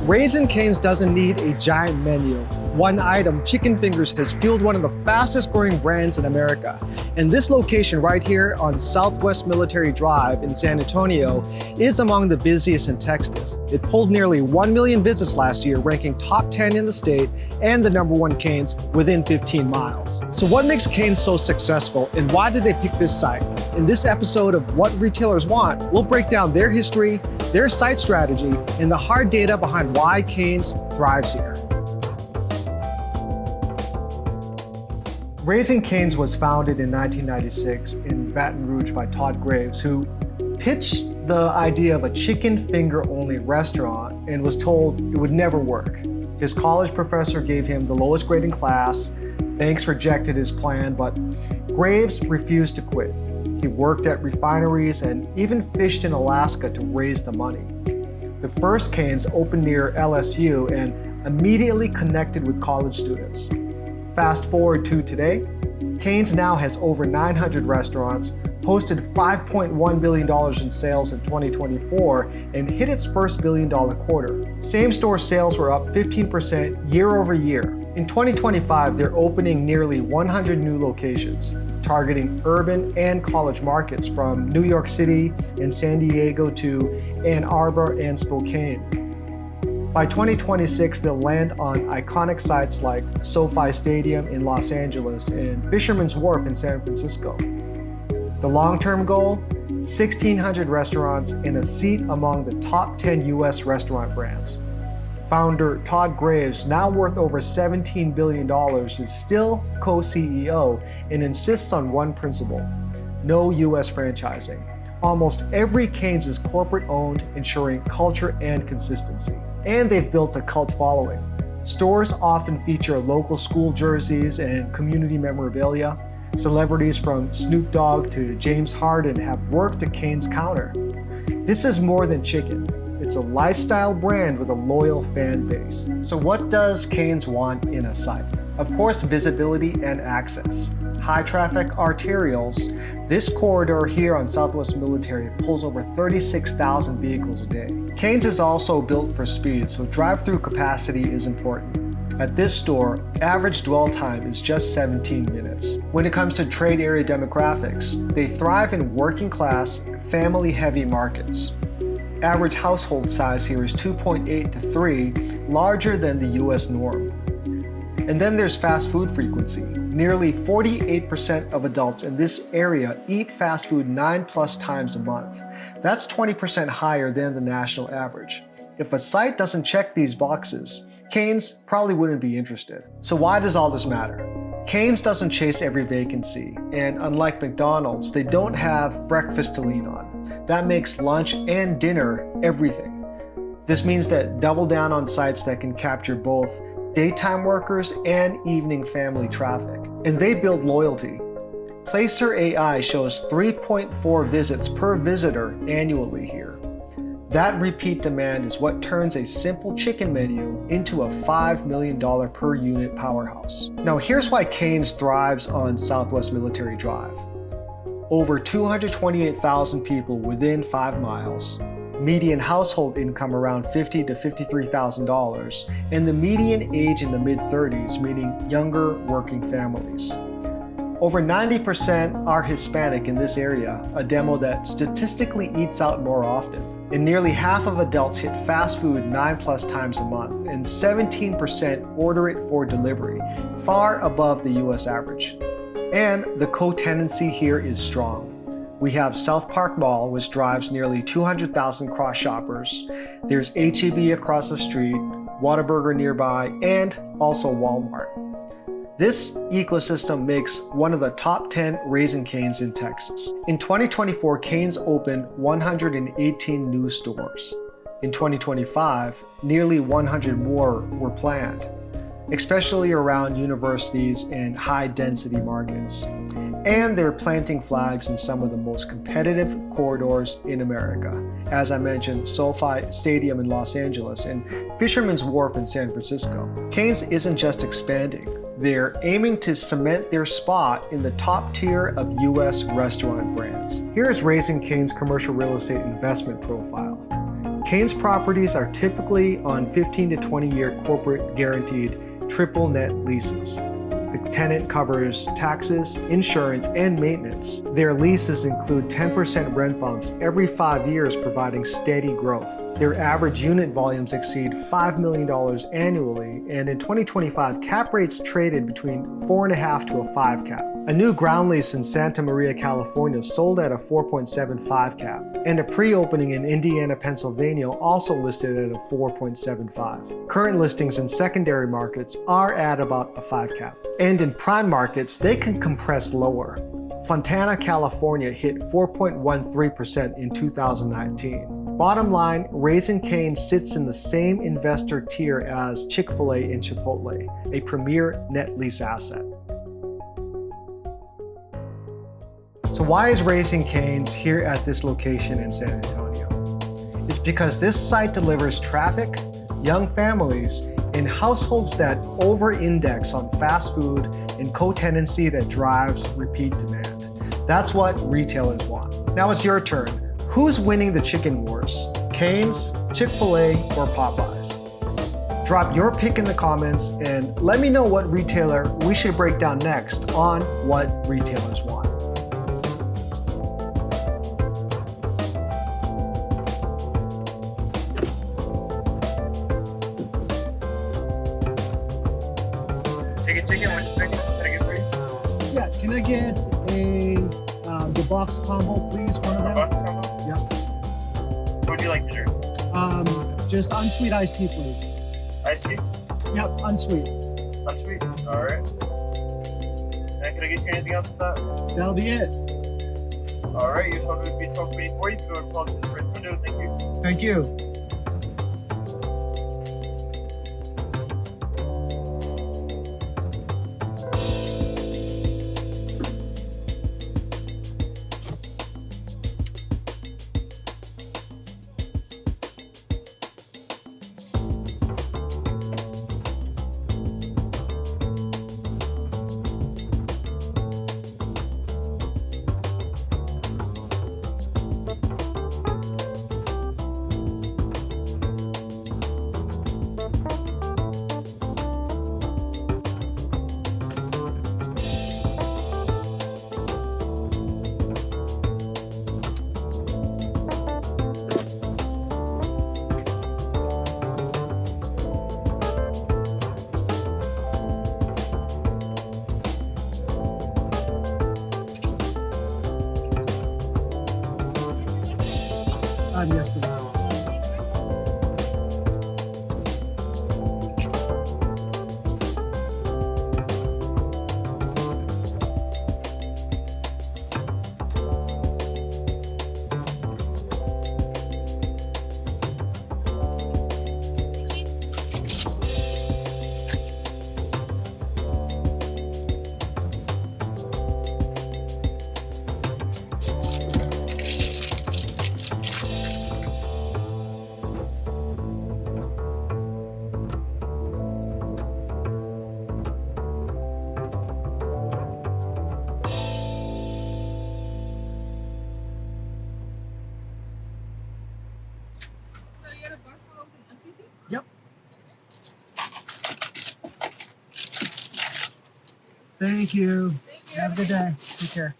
Raising Cane's doesn't need a giant menu. One item, chicken fingers, has fueled one of the fastest growing brands in America. And this location right here on Southwest Military Drive in San Antonio is among the busiest in Texas. It pulled nearly 1 million visits last year, ranking top 10 in the state and the #1 Cane's within 15 miles. So what makes Cane's so successful and why did they pick this site? In this episode of What Retailers Want, we'll break down their history, their site strategy, and the hard data behind why Cane's thrives here. Raising Cane's was founded in 1996 in Baton Rouge by Todd Graves, who pitched the idea of a chicken finger only restaurant and was told it would never work. His college professor gave him the lowest grade in class, banks rejected his plan, but Graves refused to quit. He worked at refineries and even fished in Alaska to raise the money. The first Cane's opened near LSU and immediately connected with college students. Fast forward to today, Cane's now has over 900 restaurants, posted $5.1 billion in sales in 2024, and hit its first billion-dollar quarter. Same-store sales were up 15% year over year. In 2025, they're opening nearly 100 new locations, targeting urban and college markets from New York City and San Diego to Ann Arbor and Spokane. By 2026, they'll land on iconic sites like SoFi Stadium in Los Angeles and Fisherman's Wharf in San Francisco. The long-term goal? 1,600 restaurants and a seat among the top 10 US restaurant brands. Founder Todd Graves, now worth over $17 billion, is still co-CEO and insists on one principle: no US franchising. Almost every Cane's is corporate-owned, ensuring culture and consistency. And they've built a cult following. Stores often feature local school jerseys and community memorabilia. Celebrities from Snoop Dogg to James Harden have worked a Cane's counter. This is more than chicken. It's a lifestyle brand with a loyal fan base. So what does Cane's want in a site? Of course, visibility and access. High traffic arterials, this corridor here on Southwest Military pulls over 36,000 vehicles a day. Cane's is also built for speed, so drive-thru capacity is important. At this store, average dwell time is just 17 minutes. When it comes to trade area demographics, they thrive in working class, family-heavy markets. Average household size here is 2.8 to 3, larger than the US norm. And then there's fast food frequency. Nearly 48% of adults in this area eat fast food 9+ times a month. That's 20% higher than the national average. If a site doesn't check these boxes, Cane's probably wouldn't be interested. So why does all this matter? Cane's doesn't chase every vacancy, and unlike McDonald's, they don't have breakfast to lean on. That makes lunch and dinner everything. This means that double down on sites that can capture both daytime workers and evening family traffic. And they build loyalty. Placer AI shows 3.4 visits per visitor annually here. That repeat demand is what turns a simple chicken menu into a $5 million per unit powerhouse. Now here's why Cane's thrives on Southwest Military Drive. Over 228,000 people within 5 miles. Median household income around $50,000 to $53,000, and the median age in the mid-30s, meaning younger working families. Over 90% are Hispanic in this area, a demo that statistically eats out more often. And nearly half of adults hit fast food 9+ times a month, and 17% order it for delivery, far above the US average. And the co-tenancy here is strong. We have South Park Mall, which drives nearly 200,000 cross shoppers. There's H-E-B across the street, Whataburger nearby, and also Walmart. This ecosystem makes one of the top 10 Raising Cane's in Texas. In 2024, Cane's opened 118 new stores. In 2025, nearly 100 more were planned, especially around universities and high-density markets. And they're planting flags in some of the most competitive corridors in America. As I mentioned, SoFi Stadium in Los Angeles and Fisherman's Wharf in San Francisco. Cane's isn't just expanding. They're aiming to cement their spot in the top tier of US restaurant brands. Here's Raising Cane's commercial real estate investment profile. Cane's properties are typically on 15 to 20-year corporate guaranteed triple net leases. The tenant covers taxes, insurance, and maintenance. Their leases include 10% rent bumps every 5 years, providing steady growth. Their average unit volumes exceed $5 million annually, and in 2025, cap rates traded between 4.5 to a 5 cap. A new ground lease in Santa Maria, California sold at a 4.75 cap, and a pre-opening in Indiana, Pennsylvania also listed at a 4.75. Current listings in secondary markets are at about a 5 cap. And in prime markets, they can compress lower. Fontana, California hit 4.13% in 2019. Bottom line, Raising Cane sits in the same investor tier as Chick-fil-A and Chipotle, a premier net lease asset. So why is Raising Cane's here at this location in San Antonio? It's because this site delivers traffic, young families, and households that over-index on fast food and co-tenancy that drives repeat demand. That's what retailers want. Now it's your turn. Who's winning the chicken wars? Cane's, Chick-fil-A, or Popeyes? Drop your pick in the comments and let me know what retailer we should break down next on What Retailers Want. Yeah, can I get the box combo, please? One of them. Box combo? Yeah. What would you like to drink? Just unsweet iced tea, please. Iced tea? Yep, unsweet. Unsweet? Alright. And can I get you anything else with that? That'll be it. Alright, you're supposed to be 12:24. You can go and close this first window. Thank you. Thank you. Yes, please. Yep. Thank you. Have a good day. Take care.